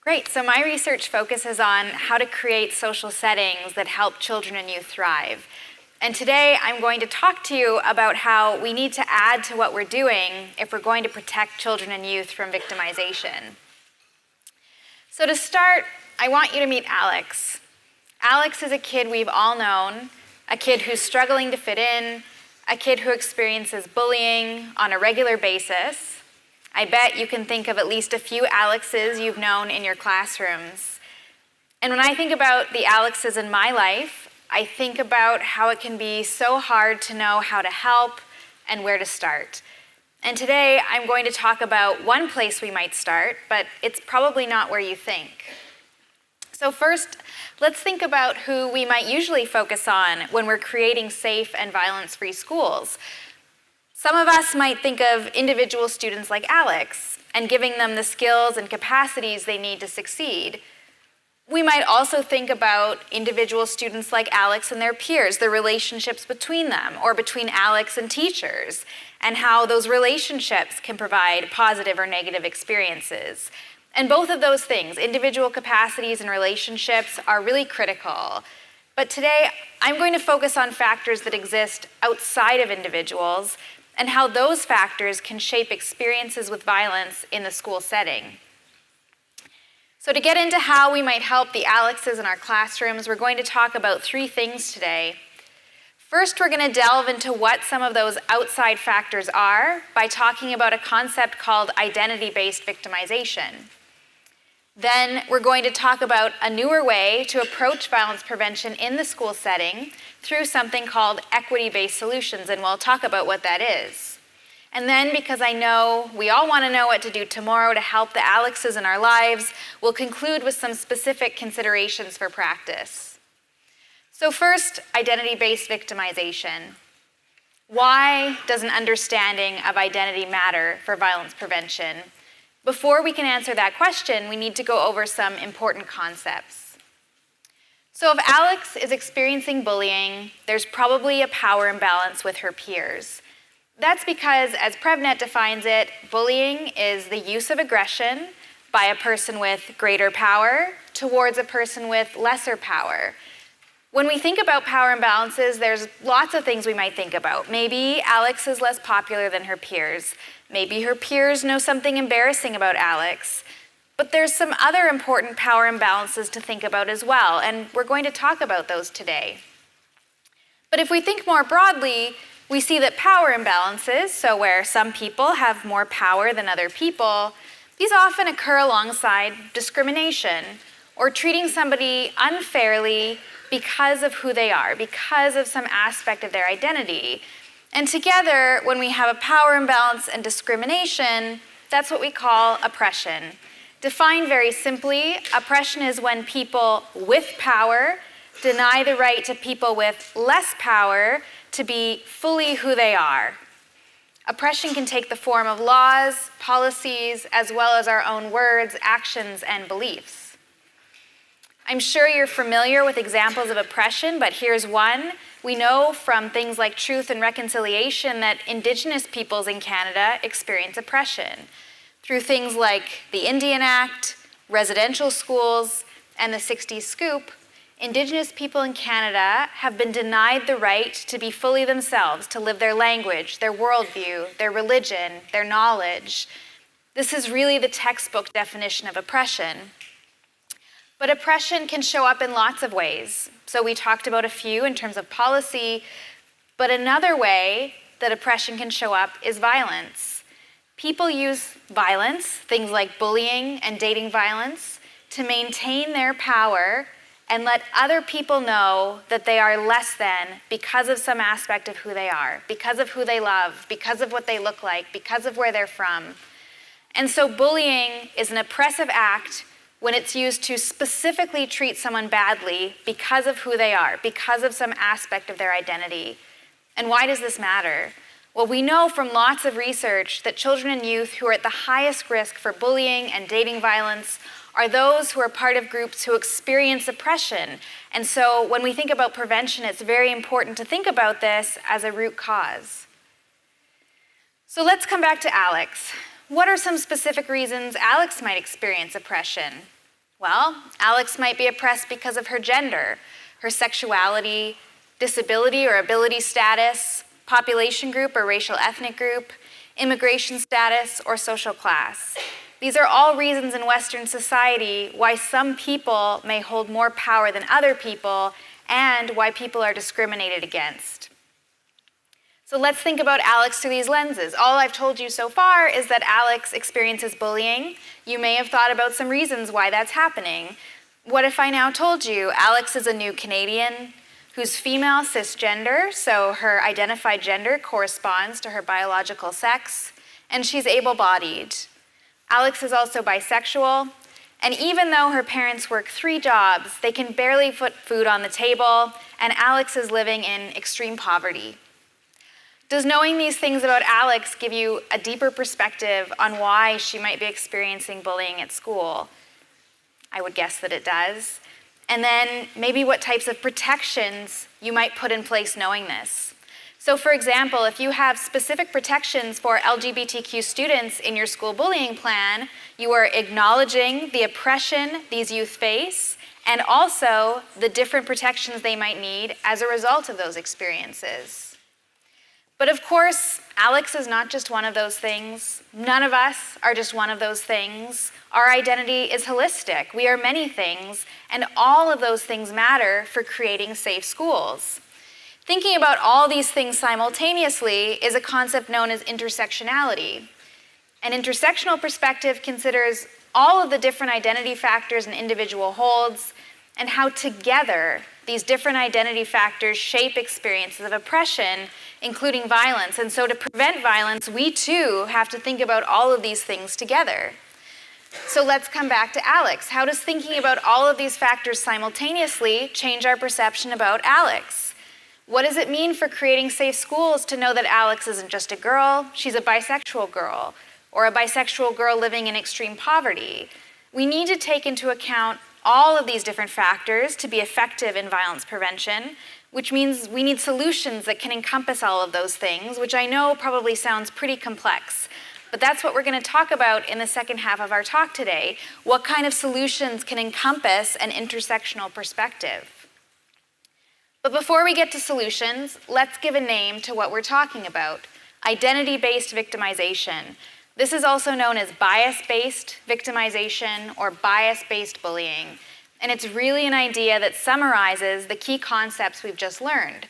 Great, so my research focuses on how to create social settings that help children and youth thrive. And today I'm going to talk to you about how we need to add to what we're doing if we're going to protect children and youth from victimization. So to start, I want you to meet Alex. Alex is a kid we've all known, a kid who's struggling to fit in, a kid who experiences bullying on a regular basis. I bet you can think of at least a few Alexes you've known in your classrooms. And when I think about the Alexes in my life, I think about how it can be so hard to know how to help and where to start. And today I'm going to talk about one place we might start, but it's probably not where you think. So first, let's think about who we might usually focus on when we're creating safe and violence-free schools. Some of us might think of individual students like Alex and giving them the skills and capacities they need to succeed. We might also think about individual students like Alex and their peers, the relationships between them, or between Alex and teachers, and how those relationships can provide positive or negative experiences. And both of those things, individual capacities and relationships, are really critical. But today, I'm going to focus on factors that exist outside of individuals and how those factors can shape experiences with violence in the school setting. So to get into how we might help the Alexes in our classrooms, we're going to talk about three things today. First, we're going to delve into what some of those outside factors are by talking about a concept called identity-based victimization. Then we're going to talk about a newer way to approach violence prevention in the school setting through something called equity-based solutions, and we'll talk about what that is. And then, because I know we all want to know what to do tomorrow to help the Alexes in our lives, we'll conclude with some specific considerations for practice. So first, identity-based victimization. Why does an understanding of identity matter for violence prevention? Before we can answer that question, we need to go over some important concepts. So if Alex is experiencing bullying, there's probably a power imbalance with her peers. That's because, as PREVNet defines it, bullying is the use of aggression by a person with greater power towards a person with lesser power. When we think about power imbalances, there's lots of things we might think about. Maybe Alex is less popular than her peers. Maybe her peers know something embarrassing about Alex. But there's some other important power imbalances to think about as well, and we're going to talk about those today. But if we think more broadly, we see that power imbalances, so where some people have more power than other people, these often occur alongside discrimination or treating somebody unfairly because of who they are, because of some aspect of their identity. And together, when we have a power imbalance and discrimination, that's what we call oppression. Defined very simply, oppression is when people with power deny the right to people with less power to be fully who they are. Oppression can take the form of laws, policies, as well as our own words, actions, and beliefs. I'm sure you're familiar with examples of oppression, but here's one. We know from things like Truth and Reconciliation that Indigenous peoples in Canada experience oppression through things like the Indian Act, residential schools, and the 60s Scoop. Indigenous people in Canada have been denied the right to be fully themselves, to live their language, their worldview, their religion, their knowledge. This is really the textbook definition of oppression. But oppression can show up in lots of ways. So we talked about a few in terms of policy, but another way that oppression can show up is violence. People use violence, things like bullying and dating violence, to maintain their power and let other people know that they are less than because of some aspect of who they are, because of who they love, because of what they look like, because of where they're from. And so bullying is an oppressive act when it's used to specifically treat someone badly because of who they are, because of some aspect of their identity. And why does this matter? Well, we know from lots of research that children and youth who are at the highest risk for bullying and dating violence are those who are part of groups who experience oppression. And so when we think about prevention, it's very important to think about this as a root cause. So let's come back to Alex. What are some specific reasons Alex might experience oppression? Well, Alex might be oppressed because of her gender, her sexuality, disability or ability status, population group or racial ethnic group, immigration status, or social class. These are all reasons in Western society why some people may hold more power than other people and why people are discriminated against. So let's think about Alex through these lenses. All I've told you so far is that Alex experiences bullying. You may have thought about some reasons why that's happening. What if I now told you Alex is a new Canadian who's female cisgender, so her identified gender corresponds to her biological sex, and she's able-bodied. Alex is also bisexual, and even though her parents work 3 jobs, they can barely put food on the table, and Alex is living in extreme poverty. Does knowing these things about Alex give you a deeper perspective on why she might be experiencing bullying at school? I would guess that it does. And then maybe what types of protections you might put in place knowing this. So for example, if you have specific protections for LGBTQ students in your school bullying plan, you are acknowledging the oppression these youth face and also the different protections they might need as a result of those experiences. But of course, Alex is not just one of those things. None of us are just one of those things. Our identity is holistic. We are many things, and all of those things matter for creating safe schools. Thinking about all these things simultaneously is a concept known as intersectionality. An intersectional perspective considers all of the different identity factors an individual holds and how together these different identity factors shape experiences of oppression, including violence. And so to prevent violence, we too have to think about all of these things together. So let's come back to Alex. How does thinking about all of these factors simultaneously change our perception about Alex? What does it mean for creating safe schools to know that Alex isn't just a girl, she's a bisexual girl, or a bisexual girl living in extreme poverty? We need to take into account all of these different factors to be effective in violence prevention, which means we need solutions that can encompass all of those things, which I know probably sounds pretty complex. But that's what we're going to talk about in the second half of our talk today. What kind of solutions can encompass an intersectional perspective? But before we get to solutions, let's give a name to what we're talking about: identity-based victimization. This is also known as bias-based victimization or bias-based bullying. And it's really an idea that summarizes the key concepts we've just learned.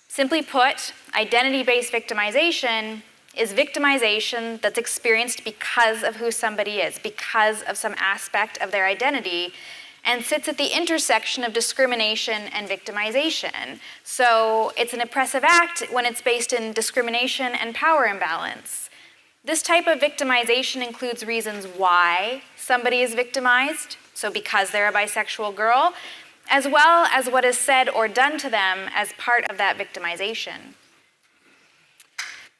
Simply put, identity-based victimization is victimization that's experienced because of who somebody is, because of some aspect of their identity, and sits at the intersection of discrimination and victimization. So it's an oppressive act when it's based in discrimination and power imbalance. This type of victimization includes reasons why somebody is victimized, so because they're a bisexual girl, as well as what is said or done to them as part of that victimization.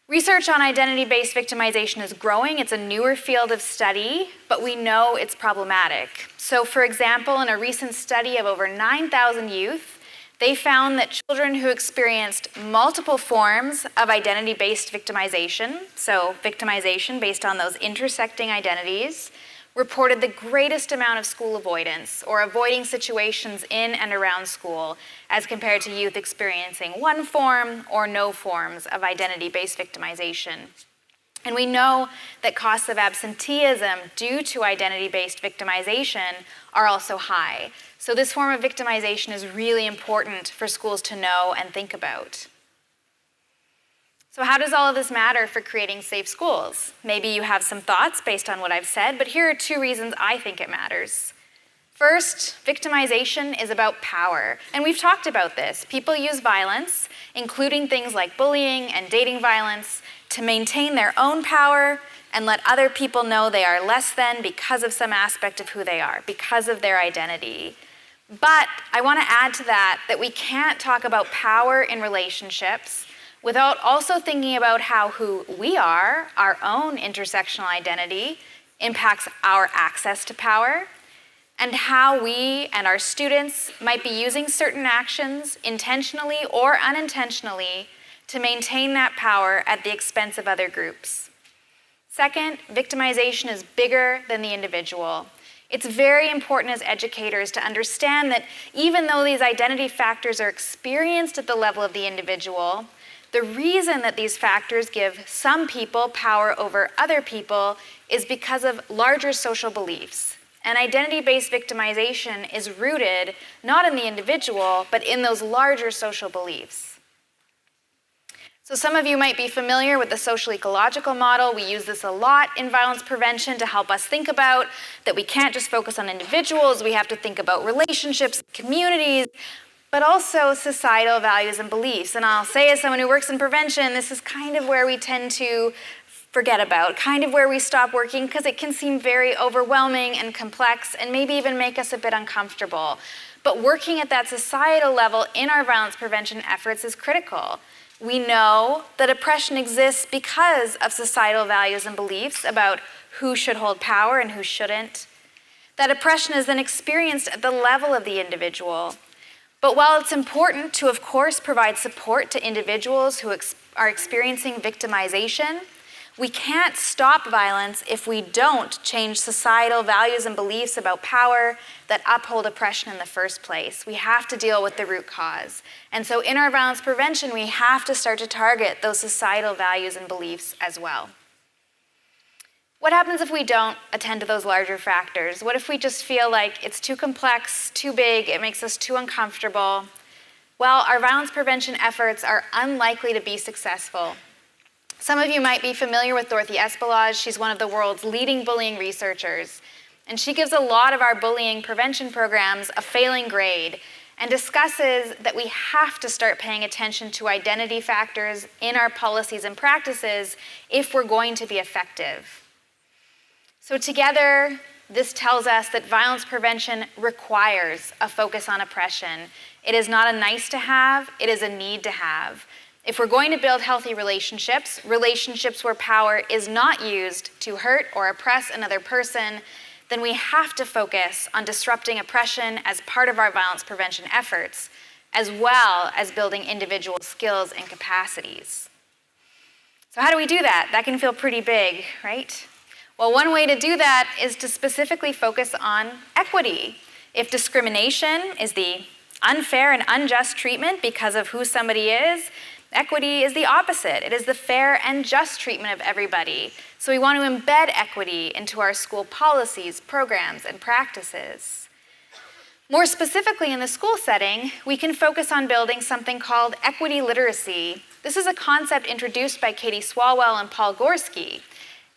Research on identity-based victimization is growing. It's a newer field of study, but we know it's problematic. So for example, in a recent study of over 9,000 youth, they found that children who experienced multiple forms of identity-based victimization, so victimization based on those intersecting identities, reported the greatest amount of school avoidance or avoiding situations in and around school as compared to youth experiencing one form or no forms of identity-based victimization. And we know that costs of absenteeism due to identity-based victimization are also high. So this form of victimization is really important for schools to know and think about. So how does all of this matter for creating safe schools? Maybe you have some thoughts based on what I've said, but here are 2 reasons I think it matters. First, victimization is about power, and we've talked about this. People use violence, including things like bullying and dating violence, to maintain their own power and let other people know they are less than because of some aspect of who they are, because of their identity. But I want to add to that we can't talk about power in relationships without also thinking about how who we are, our own intersectional identity, impacts our access to power, and how we and our students might be using certain actions intentionally or unintentionally to maintain that power at the expense of other groups. Second, victimization is bigger than the individual. It's very important as educators to understand that even though these identity factors are experienced at the level of the individual, the reason that these factors give some people power over other people is because of larger social beliefs. And identity-based victimization is rooted not in the individual, but in those larger social beliefs. So some of you might be familiar with the social ecological model. We use this a lot in violence prevention to help us think about that we can't just focus on individuals, we have to think about relationships, communities, but also societal values and beliefs. And I'll say as someone who works in prevention, this is kind of where we tend to forget about, kind of where we stop working because it can seem very overwhelming and complex and maybe even make us a bit uncomfortable. But working at that societal level in our violence prevention efforts is critical. We know that oppression exists because of societal values and beliefs about who should hold power and who shouldn't. That oppression is then experienced at the level of the individual. But while it's important to, of course, provide support to individuals who are experiencing victimization, we can't stop violence if we don't change societal values and beliefs about power that uphold oppression in the first place. We have to deal with the root cause. And so in our violence prevention, we have to start to target those societal values and beliefs as well. What happens if we don't attend to those larger factors? What if we just feel like it's too complex, too big, it makes us too uncomfortable? Well, our violence prevention efforts are unlikely to be successful. Some of you might be familiar with Dorothy Espelage. She's one of the world's leading bullying researchers. And she gives a lot of our bullying prevention programs a failing grade and discusses that we have to start paying attention to identity factors in our policies and practices if we're going to be effective. So together, this tells us that violence prevention requires a focus on oppression. It is not a nice to have, it is a need to have. If we're going to build healthy relationships, relationships where power is not used to hurt or oppress another person, then we have to focus on disrupting oppression as part of our violence prevention efforts, as well as building individual skills and capacities. So how do we do that? That can feel pretty big, right? Well, one way to do that is to specifically focus on equity. If discrimination is the unfair and unjust treatment because of who somebody is, equity is the opposite. It is the fair and just treatment of everybody. So we want to embed equity into our school policies, programs, and practices. More specifically in the school setting, we can focus on building something called equity literacy. This is a concept introduced by Katie Swalwell and Paul Gorski.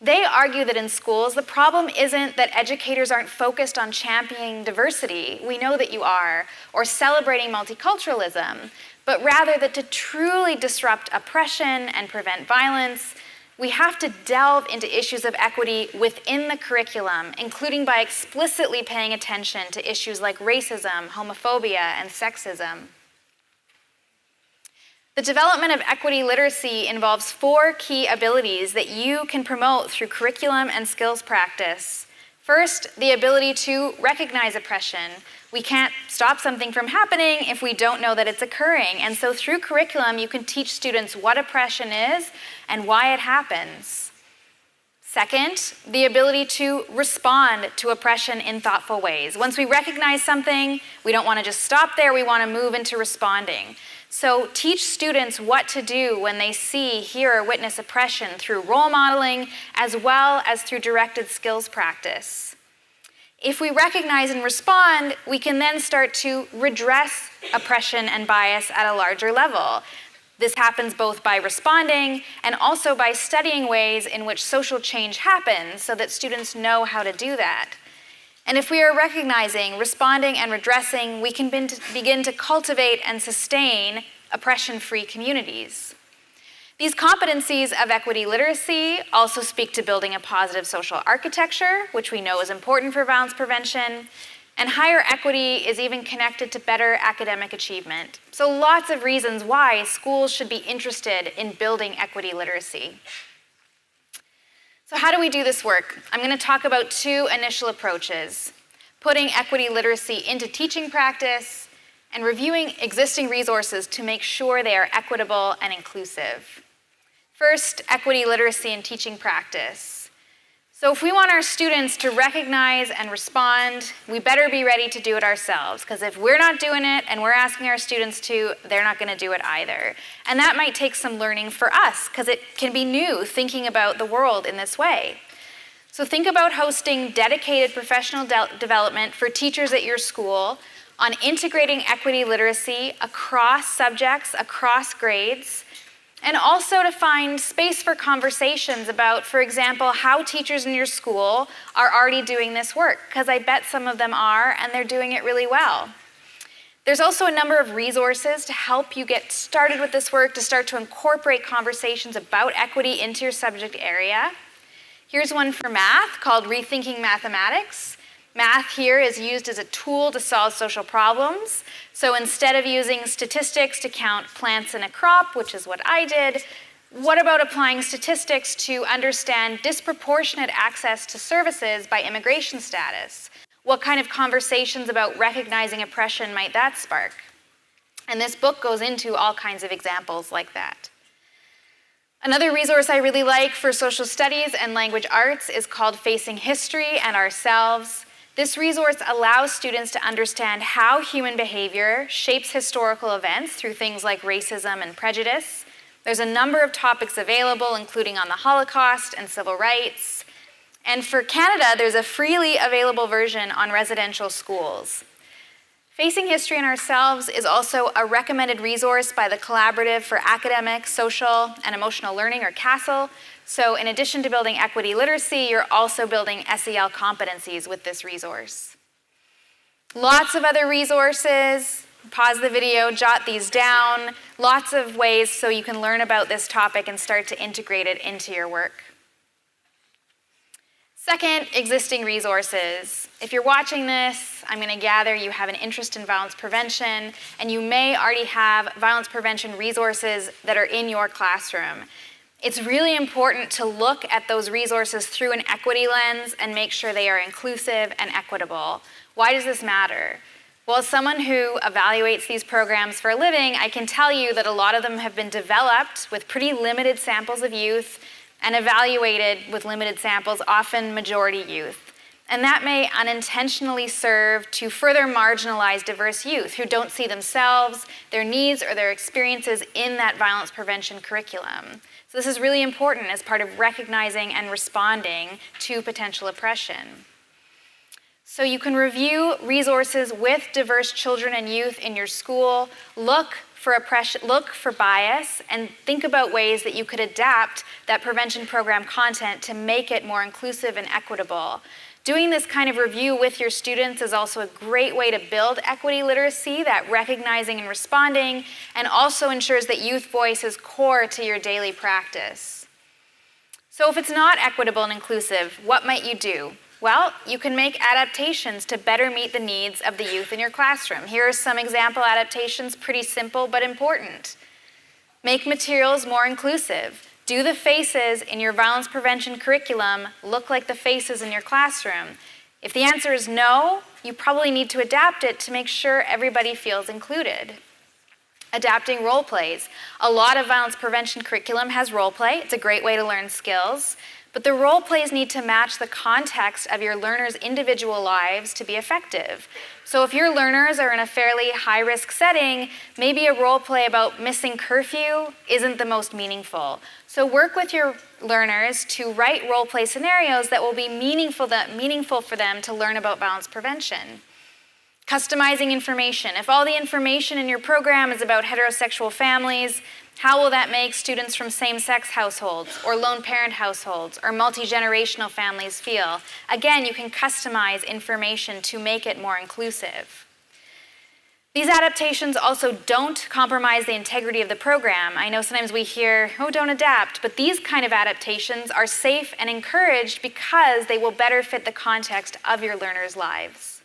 They argue that in schools, the problem isn't that educators aren't focused on championing diversity, we know that you are, or celebrating multiculturalism, but rather that to truly disrupt oppression and prevent violence, we have to delve into issues of equity within the curriculum, including by explicitly paying attention to issues like racism, homophobia, and sexism. The development of equity literacy involves 4 key abilities that you can promote through curriculum and skills practice. First, the ability to recognize oppression. We can't stop something from happening if we don't know that it's occurring. And so through curriculum, you can teach students what oppression is and why it happens. Second, the ability to respond to oppression in thoughtful ways. Once we recognize something, we don't want to just stop there, we want to move into responding. So teach students what to do when they see, hear, or witness oppression through role modeling as well as through directed skills practice. If we recognize and respond, we can then start to redress oppression and bias at a larger level. This happens both by responding and also by studying ways in which social change happens so that students know how to do that. And if we are recognizing, responding, and redressing, we can begin to cultivate and sustain oppression-free communities. These competencies of equity literacy also speak to building a positive social architecture, which we know is important for violence prevention, and higher equity is even connected to better academic achievement. So lots of reasons why schools should be interested in building equity literacy. So how do we do this work? I'm going to talk about 2 initial approaches: putting equity literacy into teaching practice and reviewing existing resources to make sure they are equitable and inclusive. First, equity literacy in teaching practice. So if we want our students to recognize and respond, we better be ready to do it ourselves, because if we're not doing it and we're asking our students to, they're not going to do it either. And that might take some learning for us, because it can be new thinking about the world in this way. So think about hosting dedicated professional development for teachers at your school on integrating equity literacy across subjects, across grades, and also to find space for conversations about, for example, how teachers in your school are already doing this work, because I bet some of them are, and they're doing it really well. There's also a number of resources to help you get started with this work, to start to incorporate conversations about equity into your subject area. Here's one for math called Rethinking Mathematics. Math here is used as a tool to solve social problems. So instead of using statistics to count plants in a crop, which is what I did, what about applying statistics to understand disproportionate access to services by immigration status? What kind of conversations about recognizing oppression might that spark? And this book goes into all kinds of examples like that. Another resource I really like for social studies and language arts is called Facing History and Ourselves. This resource allows students to understand how human behavior shapes historical events through things like racism and prejudice. There's a number of topics available, including on the Holocaust and civil rights. And for Canada, there's a freely available version on residential schools. Facing History and Ourselves is also a recommended resource by the Collaborative for Academic, Social, and Emotional Learning, or CASEL. So in addition to building equity literacy, you're also building SEL competencies with this resource. Lots of other resources. Pause the video, jot these down. Lots of ways so you can learn about this topic and start to integrate it into your work. Second, existing resources. If you're watching this, I'm going to gather you have an interest in violence prevention, and you may already have violence prevention resources that are in your classroom. It's really important to look at those resources through an equity lens and make sure they are inclusive and equitable. Why does this matter? Well, as someone who evaluates these programs for a living, I can tell you that a lot of them have been developed with pretty limited samples of youth and evaluated with limited samples, often majority youth. And that may unintentionally serve to further marginalize diverse youth who don't see themselves, their needs, or their experiences in that violence prevention curriculum. So this is really important as part of recognizing and responding to potential oppression. So you can review resources with diverse children and youth in your school, look for oppression, look for bias, and think about ways that you could adapt that prevention program content to make it more inclusive and equitable. Doing this kind of review with your students is also a great way to build equity literacy, that recognizing and responding, and also ensures that youth voice is core to your daily practice. So if it's not equitable and inclusive, what might you do? Well, you can make adaptations to better meet the needs of the youth in your classroom. Here are some example adaptations, pretty simple but important. Make materials more inclusive. Do the faces in your violence prevention curriculum look like the faces in your classroom? If the answer is no, you probably need to adapt it to make sure everybody feels included. Adapting role plays. A lot of violence prevention curriculum has role play. It's a great way to learn skills. But the role plays need to match the context of your learners' individual lives to be effective. So if your learners are in a fairly high-risk setting, maybe a role play about missing curfew isn't the most meaningful. So work with your learners to write role play scenarios that will be meaningful for them to learn about violence prevention. Customizing information. If all the information in your program is about heterosexual families, how will that make students from same-sex households or lone parent households or multi-generational families feel? Again, you can customize information to make it more inclusive. These adaptations also don't compromise the integrity of the program. I know sometimes we hear, oh, don't adapt, but these kind of adaptations are safe and encouraged because they will better fit the context of your learners' lives.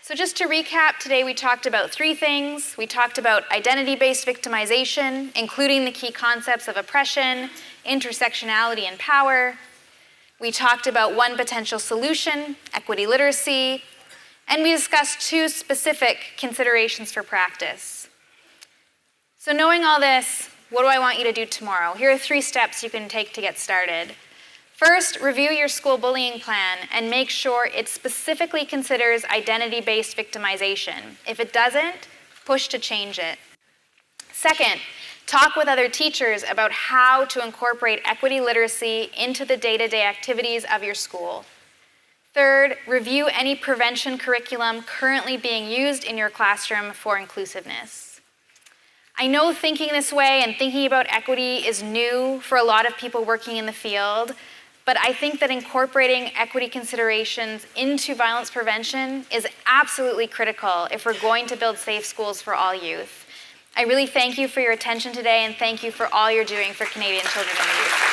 So just to recap, today we talked about three things. We talked about identity-based victimization, including the key concepts of oppression, intersectionality, and power. We talked about one potential solution, equity literacy, and we discussed two specific considerations for practice. So knowing all this, what do I want you to do tomorrow? Here are 3 steps you can take to get started. First, review your school bullying plan and make sure it specifically considers identity-based victimization. If it doesn't, push to change it. Second, talk with other teachers about how to incorporate equity literacy into the day-to-day activities of your school. Third, review any prevention curriculum currently being used in your classroom for inclusiveness. I know thinking this way and thinking about equity is new for a lot of people working in the field, but I think that incorporating equity considerations into violence prevention is absolutely critical if we're going to build safe schools for all youth. I really thank you for your attention today, and thank you for all you're doing for Canadian children and youth.